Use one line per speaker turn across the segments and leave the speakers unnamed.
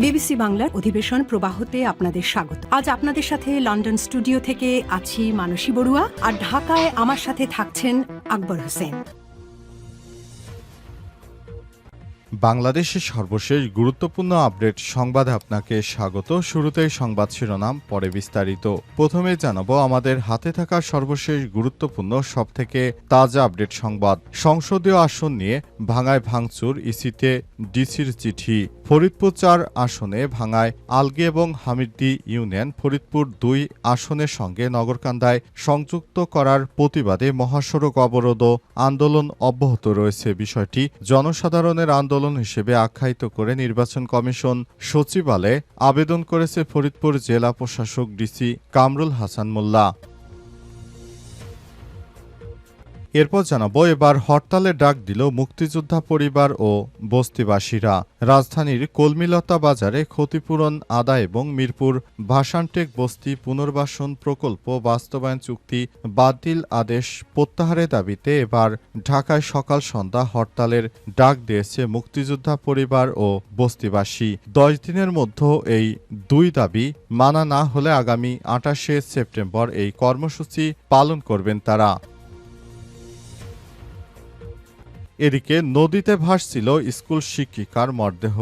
BBC বাংলার অধিবেশন প্রবাহতে আপনাদের স্বাগত। আজ আপনাদের সাথে লন্ডন স্টুডিও থেকে আছি মানসী বড়ুয়া, আর ঢাকায় আমার সাথে থাকছেন আকবর হোসেন।
বাংলাদেশের সর্বশেষ গুরুত্বপূর্ণ আপডেট সংবাদে আপনাকে স্বাগত। শুরুতেই সংবাদ শিরোনাম, পরে বিস্তারিত। প্রথমে জানাবো আমাদের হাতে থাকা সর্বশেষ গুরুত্বপূর্ণ সবথেকে তাজা আপডেট সংবাদ। সংসদীয় আসন নিয়ে ভাঙায় ভাঙচুর, ইসিতে ডিসির চিঠি। ফরিদপুর 4 আসনে ভাঙায় আলগী এবং হামিরদী ইউনিয়ন। ফরিদপুর 2 আসনের সঙ্গে নগরকান্দায় সংযুক্ত করার প্রতিবাদে মহাসড়ক অবরোধ ও আন্দোলন অব্যাহত রয়েছে। বিষয়টি জনসাধারণের আন্দোলন হিসেবে আখ্যায়িত করে নির্বাচন কমিশন সচিবালয়ে আবেদন করেছে ফরিদপুর জেলা প্রশাসক ডিসি কামরুল হাসান মোল্লা। এরপর জানাবো এবার হরতালে ডাক দিল মুক্তিযোদ্ধা পরিবার ও বস্তিবাসীরা। রাজধানীর কলমিলতা বাজারে ক্ষতিপূরণ আদায় এবং মিরপুর ভাসানটেক বস্তি পুনর্বাসন প্রকল্প বাস্তবায়ন চুক্তি বাতিল আদেশ প্রত্যাহারের দাবিতে এবার ঢাকায় সকাল সন্ধ্যা হরতালের ডাক দিয়েছে মুক্তিযোদ্ধা পরিবার ও বস্তিবাসী। 10 দিনের মধ্যে এই দুই দাবি মানা না হলে আগামী 28শে সেপ্টেম্বর এই কর্মসূচি পালন করবেন তারা। এদিকে নদীতে ভাসছিল স্কুল শিক্ষিকার মরদেহ।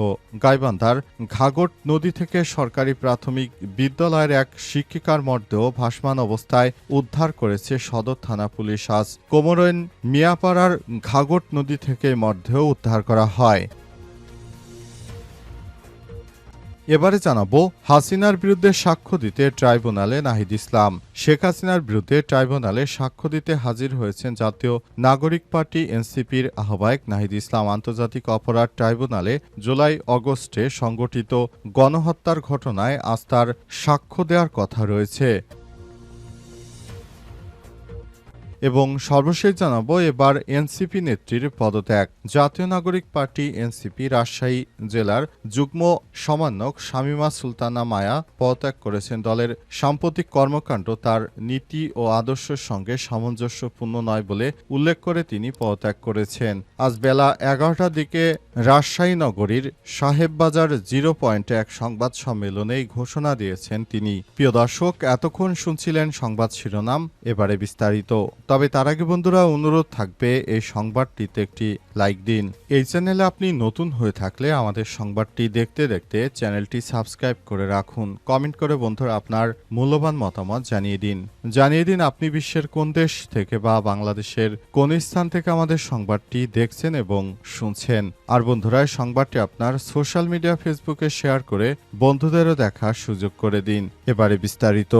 গাইবান্ধার ঘাগট নদী থেকে সরকারি প্রাথমিক বিদ্যালয়ের এক শিক্ষিকার মরদেহ ভাসমান অবস্থায় উদ্ধার করেছে সদর থানা পুলিশ। আজ কোমরইন মিয়াপাড়ার ঘাগট নদী থেকে মরদেহ উদ্ধার করা হয়। এবারে জানাবো হাসিনার বিরুদ্ধে সাক্ষ্য দিতে ট্রাইব্যুনালে নাহিদ ইসলাম। শেখ হাসিনার বিরুদ্ধে ট্রাইব্যুনালে সাক্ষ্য দিতে হাজির হয়েছেন জাতীয় নাগরিক পার্টি এনসিপির আহ্বায়ক নাহিদ ইসলাম। আন্তর্জাতিক অপরাধ ট্রাইব্যুনালে জুলাই-আগস্টে সংগঠিত গণহত্যার ঘটনায় আজ তার সাক্ষ্য দেওয়ার কথা রয়েছে। এবং সর্বশেষ জানাবো এবার এনসিপি নেত্রীর পদত্যাগ। জাতীয় নাগরিক পার্টি এনসিপি রাজশাহী জেলার যুগ্ম সমন্বয়ক শামীমা সুলতানা মায়া পদত্যাগ করেছেন। দলের সাম্প্রতিক কর্মকাণ্ড তার নীতি ও আদর্শের সঙ্গে সামঞ্জস্যপূর্ণ নয় বলে উল্লেখ করে তিনি পদত্যাগ করেছেন। আজ বেলা 11টার দিকে রাজশাহী নগরীর সাহেববাজার 0 পয়েন্টে এক সংবাদ সম্মেলনে এই ঘোষণা দিয়েছেন তিনি। প্রিয় দর্শক, এতক্ষণ শুনছিলেন সংবাদ শিরোনাম, এবারে বিস্তারিত। তবে তার আগে বন্ধুরা অনুরোধ থাকবে এই সংবাদটিতে একটি লাইক দিন। এই চ্যানেলে আপনি নতুন হয়ে থাকলে আমাদের সংবাদটি দেখতে দেখতে চ্যানেলটি সাবস্ক্রাইব করে রাখুন। কমেন্ট করে বন্ধুরা আপনার মূল্যবান মতামত জানিয়ে দিন আপনি বিশ্বের কোন দেশ থেকে বা বাংলাদেশের কোন স্থান থেকে আমাদের সংবাদটি দেখছেন এবং শুনছেন। আর বন্ধুরা এই সংবাদটি আপনার সোশ্যাল মিডিয়া ফেসবুকে শেয়ার করে বন্ধুদেরও দেখার সুযোগ করে দিন। এবারে বিস্তারিত।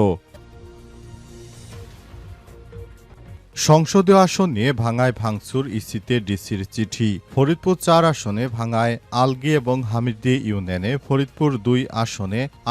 সংসদীয় আসন নিয়ে ভাঙায় ভাঙচুর, ইসিতে ডিসির চিঠি। ফরিদপুর 4 আসনে ভাঙায় আলগী এবং হামিরদী ইউনিয়নে। ফরিদপুর 2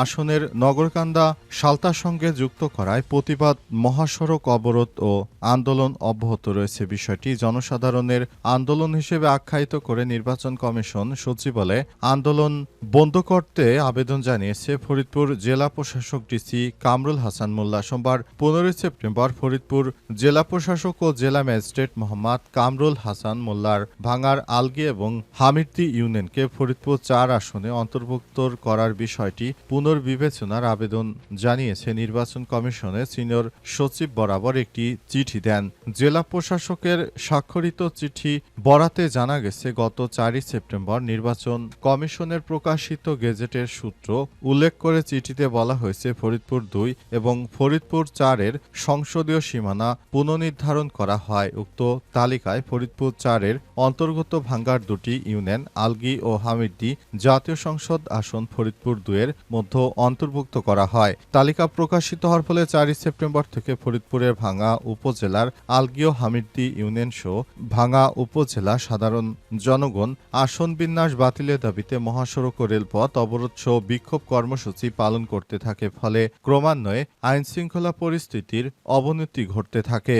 আসনের নগরকান্দা সালতার সঙ্গে যুক্ত করায় প্রতিবাদ মহাসড়ক অবরোধ ও আন্দোলন অব্যাহত রয়েছে। বিষয়টি জনসাধারণের আন্দোলন হিসেবে আখ্যায়িত করে নির্বাচন কমিশন সচিবালয়ে আন্দোলন বন্ধ করতে আবেদন জানিয়েছে ফরিদপুর জেলা প্রশাসক ডিসি কামরুল হাসান মোল্লা। সোমবার 15 সেপ্টেম্বর ফরিদপুর জেলা প্রশাসক ও জেলা ম্যাজিস্ট্রেট মোহাম্মদ কামরুল হাসান মোল্লার ভাঙার আলগী এবং হামিরদী ইউনিয়নকে ফরিদপুর 4 আসনে অন্তর্ভুক্ত করার বিষয়টি পুনর্বিবেচনার আবেদন জানিয়েছে নির্বাচন কমিশনের সিনিয়র সচিব বরাবর একটি চিঠি দেন। জেলা প্রশাসকের স্বাক্ষরিত চিঠি বরাতে জানা গেছে, গত 4 সেপ্টেম্বর নির্বাচন কমিশনের প্রকাশিত গেজেটের সূত্র উল্লেখ করে চিঠিতে বলা হয়েছে ফরিদপুর 2 এবং ফরিদপুর 4 এর সংসদীয় সীমানা পুনর্নির্ধারণ করা হয়। উক্ত তালিকায় ফরিদপুর 4 এর অন্তর্গত ভাঙ্গার 2টি ইউনিয়ন আলগী ও হামিরদী জাতীয় সংসদ আসন ফরিদপুর 2 এর মধ্যে অন্তর্ভুক্ত করা হয়। তালিকা প্রকাশিত হওয়ার ফলে 4 সেপ্টেম্বর থেকে ফরিদপুরের ভাঙ্গা উপজেলার আলগী ও হামিরদী ইউনিয়ন সহ ভাঙ্গা উপজেলা সাধারণ জনগণ আসন বিন্যাস বাতিলের দাবিতে মহাসড়ক ও রেলপথ অবরোধ সহ বিক্ষোভ কর্মসূচি পালন করতে থাকে। ফলে ক্রমান্বয়ে আইনশৃঙ্খলা পরিস্থিতির অবনতি ঘটতে থাকে।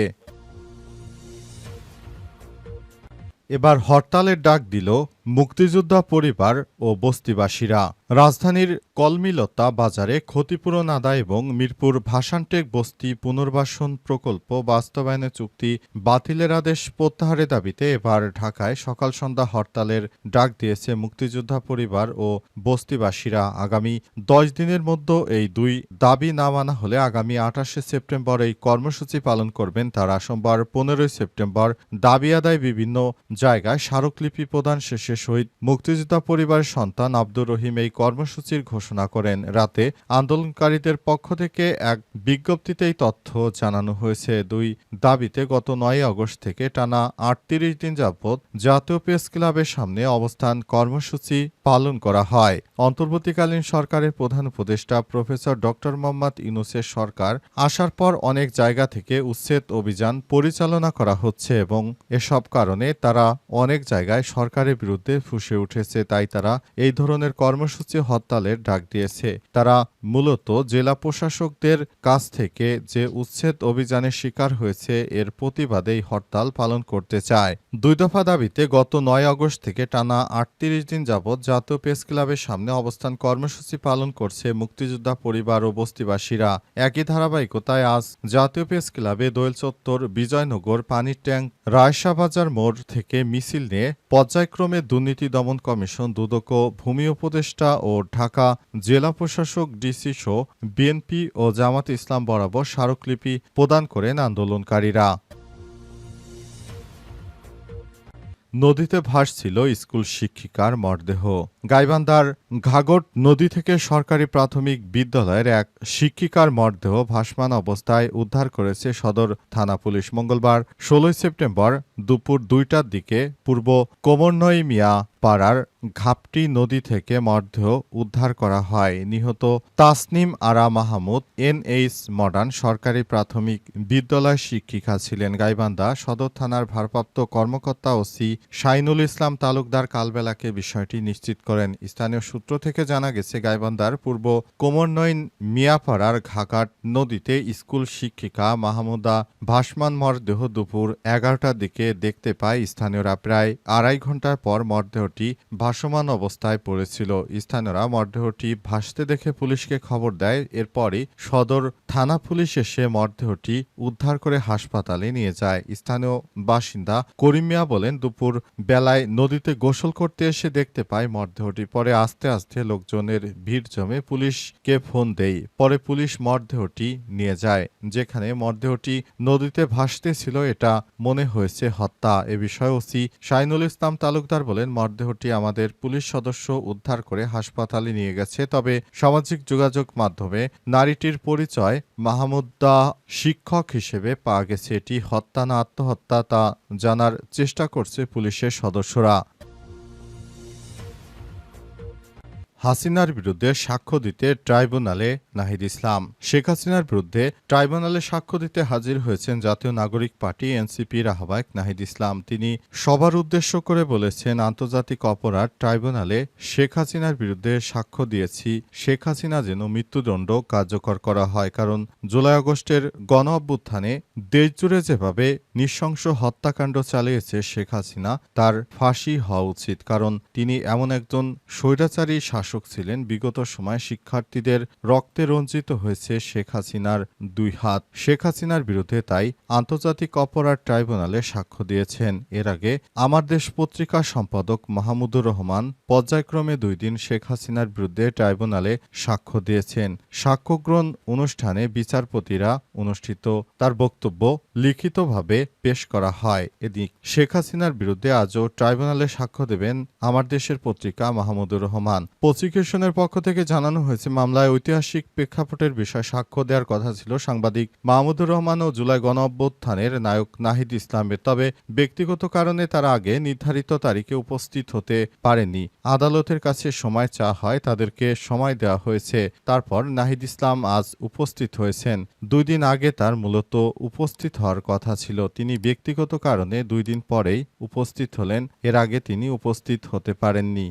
এবার হরতালের ডাক দিল মুক্তিযোদ্ধা পরিবার ও বস্তিবাসীরা। রাজধানীর কলমিলতা বাজারে ক্ষতিপূরণ আদায় এবং মিরপুর ভাসানটেক বস্তি পুনর্বাসন প্রকল্প বাস্তবায়নের চুক্তি বাতিলের আদেশ প্রত্যাহারের দাবিতে এবার ঢাকায় সকাল সন্ধ্যা হরতালের ডাক দিয়েছে মুক্তিযোদ্ধা পরিবার ও বস্তিবাসীরা। আগামী 10 দিনের মধ্যে এই দুই দাবি না মানা হলে আগামী 28শে সেপ্টেম্বর এই কর্মসূচি পালন করবেন তারা। সোমবার 15ই সেপ্টেম্বর দাবি আদায় বিভিন্ন জায়গায় স্মারকলিপি প্রদান শেষে শহীদ মুক্তিযোদ্ধা পরিবারের সন্তান আব্দুর রহিম এই কর্মসূচির ঘোষণা করেন। রাতে আন্দোলনকারীদের পক্ষ থেকে এক বিজ্ঞপ্তিতে এই তথ্য জানানো হয়েছে। দুই দাবিতে গত 9 আগস্ট থেকে টানা 38 দিন যাবৎ জাতীয় প্রেস ক্লাবের সামনে অবস্থান কর্মসূচি পালন করা হয়। অন্তর্বর্তীকালীন সরকারের প্রধান উপদেষ্টা প্রফেসর ড. মোহাম্মদ ইউনূসের সরকার আসার পর অনেক জায়গা থেকে উচ্ছেদ অভিযান পরিচালনা করা হচ্ছে এবং এসব কারণে তারা অনেক জায়গায় সরকারের বিরুদ্ধে ফুঁসে উঠেছে। তাই তারা এই ধরনের কর্মসূচি হরতালের ডাক দিয়েছে। তারা মূলত জেলা প্রশাসকদের কাছ থেকে যে উচ্ছেদ অভিযানের শিকার হয়েছে এর প্রতিবাদে এই হরতাল পালন করতে চায়। 2 দফা দাবিতে গত 9 আগস্ট থেকে টানা 38 দিন যাবৎ জাতীয় প্রেস ক্লাবের সামনে অবস্থান কর্মসূচি পালন করছে মুক্তিযোদ্ধা পরিবার ও বস্তিবাসীরা। একই ধারাবাহিকতায় আজ জাতীয় প্রেস ক্লাবে দোয়েল চত্বর, বিজয়নগর, পানির ট্যাঙ্ক, রায়শাহবাজার মোড় থেকে মিছিল নিয়ে পর্যায়ক্রমে দুর্নীতি দমন কমিশন, দুদক, ভূমি উপদেষ্টা ও ঢাকা জেলা প্রশাসক ডিসি সহ বিএনপি ও জামাত ইসলাম বরাবর স্মারকলিপি প্রদান করেন আন্দোলনকারীরা। নদীতে ভাসছিল স্কুল শিক্ষিকার মরদেহ। গাইবান্ধার ঘাগট নদী থেকে সরকারি প্রাথমিক বিদ্যালয়ের এক শিক্ষিকার মরদেহ ভাসমান অবস্থায় উদ্ধার করেছে সদর থানা পুলিশ। মঙ্গলবার 16 সেপ্টেম্বর দুপুর 2টার দিকে পূর্ব কোমরনই মিয়া পাড়ার ঘাপটি নদী থেকে মরদেহ উদ্ধার করা হয়। নিহত তাসনিম আরা মাহমুদ NH মডার্ন সরকারি প্রাথমিক বিদ্যালয় শিক্ষিকা ছিলেন। গাইবান্ধা সদর থানার ভারপ্রাপ্ত কর্মকর্তা ওসি শাইনুল ইসলাম তালুকদার কালবেলাকে বিষয়টি নিশ্চিত করেন। স্থানীয় সূত্র থেকে জানা গেছে, গাইবান্ধার পূর্ব কোমরনইন মিয়াপাড়ার ঘাঘাট নদীতে স্কুল শিক্ষিকা মাহমুদা ভাসমান মরদেহ দুপুর 11টার দিকে দেখতে পায় স্থানীয়রা। প্রায় 2.5 ঘন্টা পর মরদেহটি ভাসমান অবস্থায় পড়েছিল। স্থানীয়রা মরদেহটি ভাসতে দেখে পুলিশকে খবর দেয়। এরপরই সদর থানা পুলিশ এসে মরদেহটি উদ্ধার করে হাসপাতালে নিয়ে যায়। স্থানীয় বাসিন্দা করিম মিয়া বলেন, দুপুর বেলায় নদীতে গোসল করতে এসে দেখতে পায় মরদেহটি। পরে আস্তে আস্তে লোকজনের ভিড় জমে পুলিশকে ফোন দেয়। পরে পুলিশ মরদেহটি নিয়ে যায়। যেখানে মরদেহটি নদীতে ভাসতেছিল এটা মনে হয়েছে হত্যা। এ বিষয়ে ওসি শাইনুল ইসলাম তালুকদার বলেন, মরদেহটি আমাদের পুলিশ সদস্য উদ্ধার করে হাসপাতালে নিয়ে গেছে। তবে সামাজিক যোগাযোগ মাধ্যমে নারীটির পরিচয় মাহমুদা শিক্ষক হিসেবে পাওয়া গেছে। এটি হত্যা না আত্মহত্যা তা জানার চেষ্টা করছে পুলিশের সদস্যরা। হাসিনার বিরুদ্ধে সাক্ষ্য দিতে ট্রাইব্যুনালে নাহিদ ইসলাম। শেখ হাসিনার বিরুদ্ধে ট্রাইব্যুনালে সাক্ষ্য দিতে হাজির হয়েছেন জাতীয় নাগরিক পার্টি এনসিপির আহ্বায়ক নাহিদ ইসলাম। তিনি সবার উদ্দেশ্য করে বলেছেন, আন্তর্জাতিক অপরাধ ট্রাইব্যুনালে শেখ হাসিনার বিরুদ্ধে সাক্ষ্য দিয়েছি। শেখ হাসিনা যেন মৃত্যুদণ্ড কার্যকর করা হয়। কারণ জুলাই আগস্টের গণ অভ্যুত্থানে দেশজুড়ে যেভাবে নৃশংস হত্যাকাণ্ড চালিয়েছে শেখ হাসিনা, তার ফাঁসি হওয়া উচিত। কারণ তিনি এমন একজন স্বৈরাচারী শাসক ছিলেন। বিগত সময় শিক্ষার্থীদের রক্তে রঞ্জিত হয়েছে শেখ হাসিনার 2 হাত। শেখ হাসিনার বিরুদ্ধে তাই আন্তর্জাতিক অপরাধ ট্রাইব্যুনালে সাক্ষ্য দিয়েছেন। এর আগে আমার দেশ পত্রিকার সম্পাদক মাহমুদুর রহমান পর্যায়ক্রমে 2 দিন শেখ হাসিনার বিরুদ্ধে ট্রাইব্যুনালে সাক্ষ্য দিয়েছেন। সাক্ষ্যগ্রহণ অনুষ্ঠানে বিচারপতিরা অনুষ্ঠিত তার বক্তব্য লিখিতভাবে পেশ করা হয়। এদিক শেখ হাসিনার বিরুদ্ধে আজও ট্রাইব্যুনালে সাক্ষ্য দেবেন আমার দেশের পত্রিকা মাহমুদুর রহমান। প্রসিকিউশনের পক্ষ থেকে জানানো হয়েছে, মামলায় ঐতিহাসিক প্রেক্ষাপটের বিষয়ে সাক্ষ্য দেওয়ার কথা ছিল সাংবাদিক মাহমুদুর রহমান ও জুলাই গণঅভ্যুত্থানের নায়ক নাহিদ ইসলামের। তবে ব্যক্তিগত কারণে তারা আগে নির্ধারিত তারিখে উপস্থিত হতে পারেনি। আদালতের কাছে সময় চাওয়া হয়, তাদেরকে সময় দেওয়া হয়েছে। তারপর নাহিদ ইসলাম আজ উপস্থিত হয়েছেন। 2 দিন আগে তার মূলত উপস্থিত হওয়ার কথা ছিল। তিনি ব্যক্তিগত কারণে 2 দিন পরেই উপস্থিত হলেন। এর আগে তিনি উপস্থিত হতে পারেননি।